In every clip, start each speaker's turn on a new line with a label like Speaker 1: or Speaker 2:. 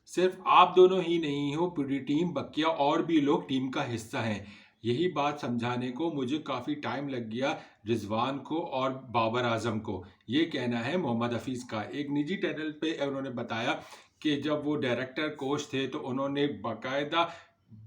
Speaker 1: सिर्फ आप दोनों ही नहीं हो पूरी टीम, बकिया और भी लोग टीम का हिस्सा हैं। यही बात समझाने को मुझे काफ़ी टाइम लग गया रिजवान को और बाबर आजम को। ये कहना है मोहम्मद हफीज़ का। एक निजी चैनल पे उन्होंने बताया कि जब वो डायरेक्टर कोच थे तो उन्होंने बाकायदा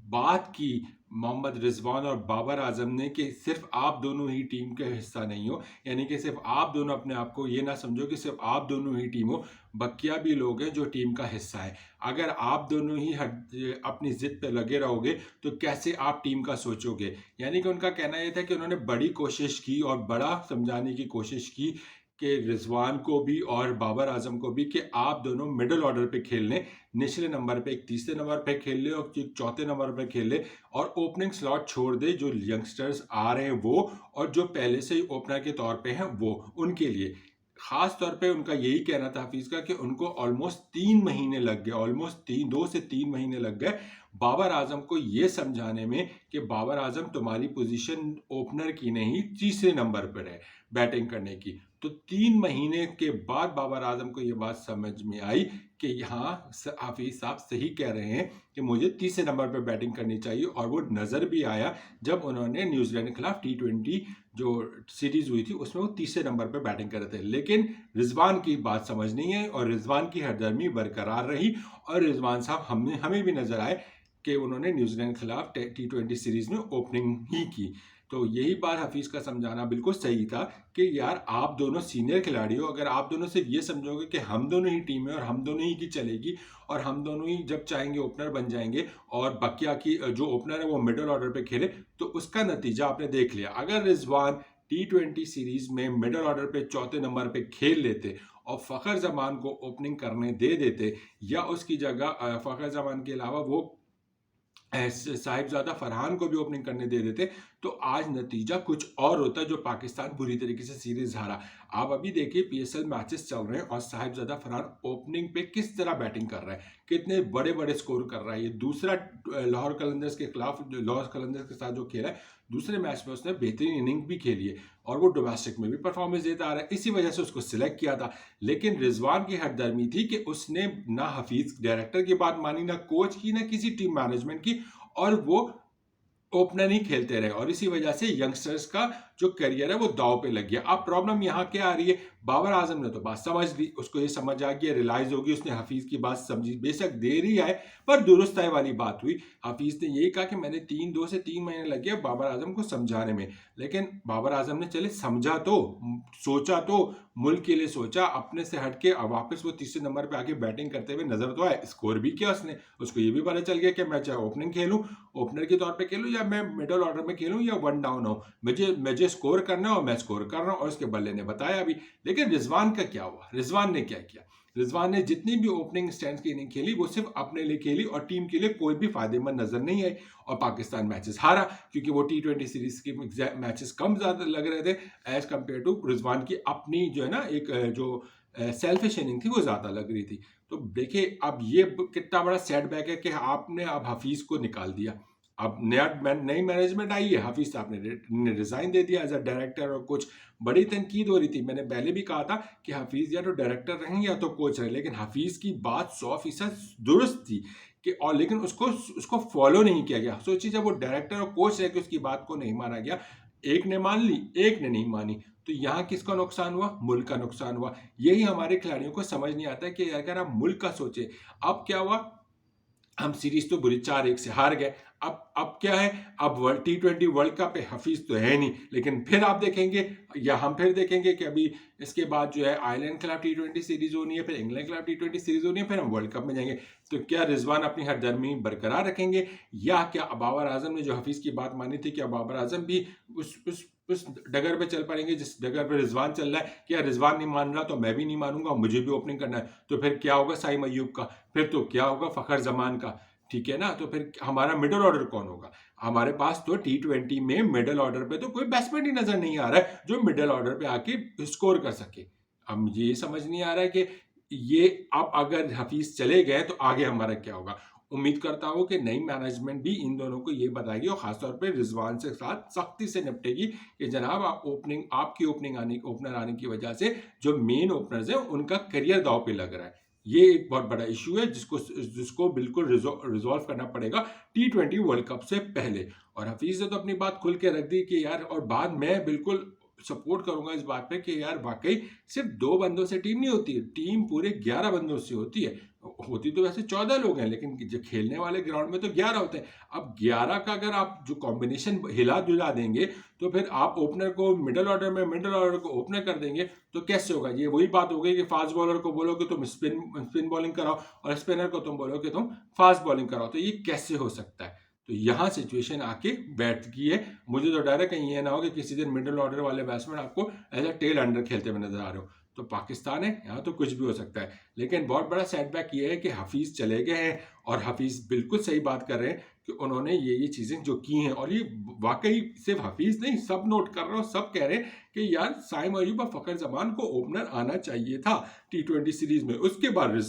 Speaker 1: बात की मोहम्मद रिजवान और बाबर आजम ने कि सिर्फ आप दोनों ही टीम का हिस्सा नहीं हो, यानी कि सिर्फ आप दोनों अपने आप को ये ना समझो कि सिर्फ आप दोनों ही टीम हो, बकिया भी लोग हैं जो टीम का हिस्सा है। अगर आप दोनों ही अपनी जिद पे लगे रहोगे तो कैसे आप टीम का सोचोगे। यानी कि उनका कहना यह था कि उन्होंने बड़ी कोशिश की और बड़ा समझाने की कोशिश की कि रिजवान को भी और बाबर आजम को भी कि आप दोनों मिडिल ऑर्डर पे खेल लें, निचले नंबर पे एक तीसरे नंबर पे खेल ले और एक चौथे नंबर पे खेल ले और ओपनिंग स्लॉट छोड़ दे जो यंगस्टर्स आ रहे हैं वो, और जो पहले से ही ओपनर के तौर पे हैं वो उनके लिए। खास तौर पे उनका यही कहना था हफीज का कि उनको ऑलमोस्ट 3 महीने लग गए, ऑलमोस्ट 2 से 3 महीने लग गए बाबर आजम को ये समझाने में कि बाबर आजम तुम्हारी पोजीशन ओपनर की नहीं तीसरे नंबर पर है बैटिंग करने की। तो 3 महीने के बाद बाबर आजम को ये बात समझ में आई कि यहाँ हाफिज साहब सही कह रहे हैं कि मुझे तीसरे नंबर पर बैटिंग करनी चाहिए, और वो नज़र भी आया जब उन्होंने न्यूजीलैंड के खिलाफ T20 जो सीरीज हुई थी उसमें वो तीसरे नंबर पर बैटिंग कर रहे थे। लेकिन रिजवान की बात समझ नहीं आई और रिजवान की हरदर्मी बरकरार रही, और रिजवान साहब हमें भी नजर आए कि उन्होंने न्यूजीलैंड के खिलाफ T20 सीरीज में ओपनिंग ही की। तो यही बात हफीज का समझाना बिल्कुल सही था कि यार आप दोनों सीनियर खिलाड़ी हो, अगर आप दोनों सिर्फ ये समझोगे कि हम दोनों ही टीम है और हम दोनों ही की चलेगी और हम दोनों ही जब चाहेंगे ओपनर बन जाएंगे और बकिया की जो ओपनर है वो मिडिल ऑर्डर पे खेले, तो उसका नतीजा आपने देख लिया। अगर रिजवान T20 सीरीज में मिडिल ऑर्डर पे चौथे नंबर पे खेल लेते और फ़खर जमान को ओपनिंग करने दे देते, या उसकी जगह फ़खर जमान के अलावा वो साहिबजादा फरहान को भी ओपनिंग करने दे देते, तो आज नतीजा कुछ और होता जो पाकिस्तान बुरी तरीके से सीरीज हारा। आप अभी देखिए PSL मैचेस चल रहे हैं और साहिबजादा फरहान ओपनिंग पे किस तरह बैटिंग कर रहा है, कितने बड़े बड़े स्कोर कर रहा है। ये दूसरा लाहौर कलंदर्स के खिलाफ लाहौर कलंदर्स के साथ जो खेला है, दूसरे मैच में उसने बेहतरीन इनिंग भी खेली है और वो डोमेस्टिक में भी परफॉर्मेंस देता आ रहा है, इसी वजह से उसको सिलेक्ट किया था। लेकिन रिजवान की हरदर्मी थी कि उसने ना हफीज डायरेक्टर की बात मानी, ना कोच की, ना किसी टीम मैनेजमेंट की, और वो ओपनर ही खेलते रहे और इसी वजह से यंगस्टर्स का जो करियर है वो दाव पे लग गया। अब प्रॉब्लम यहाँ क्या आ रही है, बाबर आजम ने तो बात समझ ली, उसको ये समझ आ गया, रियलाइज होगी, उसने हफीज की बात समझी, बेशक देर ही आए पर दुरुस्त आए वाली बात हुई। हफीज ने यही कहा कि मैंने 2 से 3 महीने लगे बाबर आजम को समझाने में, लेकिन बाबर आजम ने चले समझा तो, सोचा तो, मुल्क के लिए सोचा, अपने से हटके अब वापस वो तीसरे नंबर पे आके बैटिंग करते हुए नजर तो आए, स्कोर भी किया उसने। उसको ये भी पता चल गया कि मैं चाहे ओपनिंग खेलूं, ओपनर के तौर पे खेलूं, या मैं मिडिल ऑर्डर में खेलूं, या वन डाउन हो, मुझे स्कोर करना है और मैं स्कोर कर रहा हूं। और उसके बल्ले ने बताया अभी। लेकिन रिजवान का क्या हुआ, रिजवान ने क्या किया, रिजवान ने जितनी भी ओपनिंग स्टैंड की इनिंग खेली वो सिर्फ अपने लिए खेली और टीम के लिए कोई भी फायदेमंद नजर नहीं आई, और पाकिस्तान मैचेस हारा क्योंकि वो T20 सीरीज के मैचेस कम ज्यादा लग रहे थे एज कंपेयर टू रिजवान की अपनी जो है ना एक जो सेल्फिश इनिंग थी वो ज्यादा लग रही थी। तो देखिए अब ये कितना बड़ा सेटबैक है कि आपने अब हफीज को निकाल दिया, अब नई मैनेजमेंट आई है, हफीज साहब ने रिजाइन दे दिया एज अ डायरेक्टर, और कुछ बड़ी तनकीद हो रही थी। मैंने पहले भी कहा था कि हफीज या तो डायरेक्टर रहें या तो कोच रहे, लेकिन हफीज की बात 100% दुरुस्त थी कि, और लेकिन उसको फॉलो नहीं किया गया। सोचिए जब वो डायरेक्टर और कोच रह के उसकी बात को नहीं माना गया, एक ने मान ली एक ने नहीं मानी, तो यहाँ किसका नुकसान हुआ, मुल्क का नुकसान हुआ। यही हमारे खिलाड़ियों को समझ नहीं आता है कि अगर आप मुल्क का सोचे। अब क्या हुआ, हम सीरीज तो बुरी 4-1 से हार गए, अब क्या है, अब T20 वर्ल्ड कप पे हफीज तो है नहीं, लेकिन फिर आप देखेंगे या हम फिर देखेंगे कि अभी इसके बाद जो है आयरलैंड के खिलाफ T20 सीरीज होनी है, फिर इंग्लैंड के खिलाफ T20 सीरीज होनी है, फिर हम वर्ल्ड कप में जाएंगे। तो क्या रिजवान अपनी हरदर्मी बरकरार रखेंगे, या क्या बाबर आजम ने जो हफीज की बात मानी थी, क्या बाबर आजम भी उस डगर पे चल पाएंगे जिस डगर पे रिजवान चल रहा है, क्या रिजवान नहीं मान रहा तो मैं भी नहीं मानूंगा, मुझे भी ओपनिंग करना है। तो फिर क्या होगा साइम अयूब का, फिर तो क्या होगा फखर जमान का, ठीक है ना। तो फिर हमारा मिडिल ऑर्डर कौन होगा, हमारे पास तो T20 में मिडिल ऑर्डर पे तो कोई बैट्समैन ही नजर नहीं आ रहा है जो मिडिल ऑर्डर पे आके स्कोर कर सके। अब मुझे ये समझ नहीं आ रहा है कि ये अब अगर हफीज चले गए तो आगे हमारा क्या होगा। उम्मीद करता हूं कि नई मैनेजमेंट भी इन दोनों को ये बताएगी और खासतौर पे रिजवान से साथ सख्ती से निपटेगी कि जनाब आप आपकी ओपनर आने की वजह से जो मेन ओपनर्स हैं उनका करियर दांव पे लग रहा है। ये एक बहुत बड़ा इशू है जिसको जिसको बिल्कुल रिजॉल्व करना पड़ेगा T20 वर्ल्ड कप से पहले। और हफीज ने तो अपनी बात खुल के रख दी कि यार, और बाद मैं बिल्कुल सपोर्ट करूंगा इस बात पे कि यार वाकई सिर्फ 2 बंदों से टीम नहीं होती है, टीम पूरे 11 बंदों से होती है। होती तो वैसे 14 लोग हैं, लेकिन जो खेलने वाले ग्राउंड में तो 11 होते हैं। अब 11 का अगर आप जो कॉम्बिनेशन हिला जुला देंगे, तो फिर आप ओपनर को मिडिल ऑर्डर में, मिडिल ऑर्डर को ओपनर कर देंगे, तो कैसे होगा? ये वही बात हो गई कि फास्ट बॉलर को बोलो कि तुम स्पिन बॉलिंग कराओ, और स्पिनर को तुम बोलो कि तुम फास्ट बॉलिंग कराओ। तो ये कैसे हो सकता है? तो यहाँ सिचुएशन आके बैठ गई है। मुझे तो डर है कहीं ये ना हो कि किसी दिन मिडिल ऑर्डर वाले बैट्समैन आपको एज अ टेल अंडर खेलते हुए नजर आ रहे हो। तो पाकिस्तान है, यहाँ तो कुछ भी हो सकता है। लेकिन बहुत बड़ा सेटबैक ये है कि हफीज चले गए हैं, और हफीज बिल्कुल सही बात कर रहे हैं कि उन्होंने ये चीजें जो की हैं, और ये वाकई सिर्फ हफीज नहीं, सब नोट कर रहे हो, सब कह रहे हैं कि यार साइम अयूब और फखर जमान को ओपनर आना चाहिए था T20 सीरीज में। उसके बाद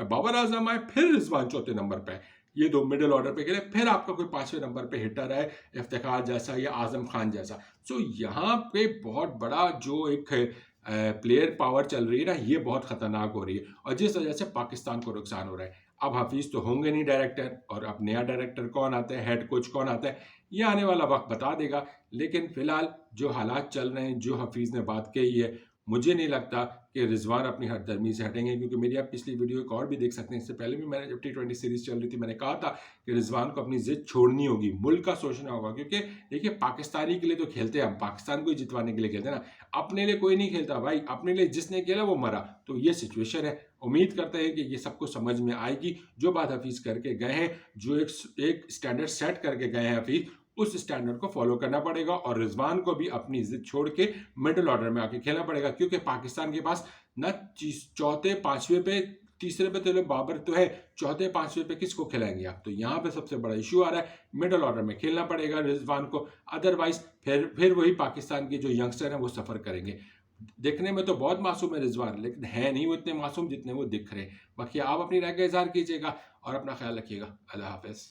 Speaker 1: बाबर आजम आए, फिर रिजवान चौथे नंबर पे, ये 2 मिडिल ऑर्डर पे खेले, फिर आपका कोई 5वें नंबर पे हिटर है, इफ्तिखार जैसा या आजम खान जैसा। सो यहाँ पे बहुत बड़ा जो एक प्लेयर पावर चल रही है ना, ये बहुत खतरनाक हो रही है, और जिस वजह से पाकिस्तान को नुकसान हो रहा है। अब हफीज तो होंगे नहीं डायरेक्टर, और अब नया डायरेक्टर कौन आता है, हेड कोच कौन आता है, ये आने वाला वक्त बता देगा। लेकिन फिलहाल जो हालात चल रहे हैं, जो हफीज ने बात कही है, मुझे नहीं लगता कि रिजवान अपनी हरदर्मी से हटेंगे, क्योंकि मेरी आप पिछली वीडियो एक और भी देख सकते हैं। इससे पहले भी मैंने जब T20 सीरीज चल रही थी, मैंने कहा था कि रिजवान को अपनी जिद छोड़नी होगी, मुल्क का सोचना होगा। क्योंकि देखिए, पाकिस्तानी के लिए तो खेलते हैं हम, पाकिस्तान को ही जितवाने के लिए खेलते हैं ना, अपने लिए कोई नहीं खेलता भाई। अपने लिए जिसने खेला वो मरा। तो ये सिचुएशन है। उम्मीद करते हैं कि ये सबको समझ में आएगी। जो बात हफीज करके गए हैं, जो एक स्टैंडर्ड सेट करके गए हैं हफीज, उस स्टैंडर्ड को फॉलो करना पड़ेगा, और रिजवान को भी अपनी जिद छोड़ के मिडिल ऑर्डर में आके खेलना पड़ेगा। क्योंकि पाकिस्तान के पास न चौथे पांचवें पे, तीसरे पे तो बाबर तो है, चौथे पांचवें पे किसको खिलाएंगे आप? तो यहाँ पे सबसे बड़ा इशू आ रहा है, मिडिल ऑर्डर में खेलना पड़ेगा रिजवान को। अदरवाइज फिर वही पाकिस्तान के जो यंगस्टर हैं वो सफर करेंगे। देखने में तो बहुत मासूम है रिजवान, लेकिन है नहीं वो इतने मासूम जितने वो दिख रहे हैं। बाकी आप अपनी राय का इजहार कीजिएगा, और अपना ख्याल रखिएगा। अल्लाह हाफिज।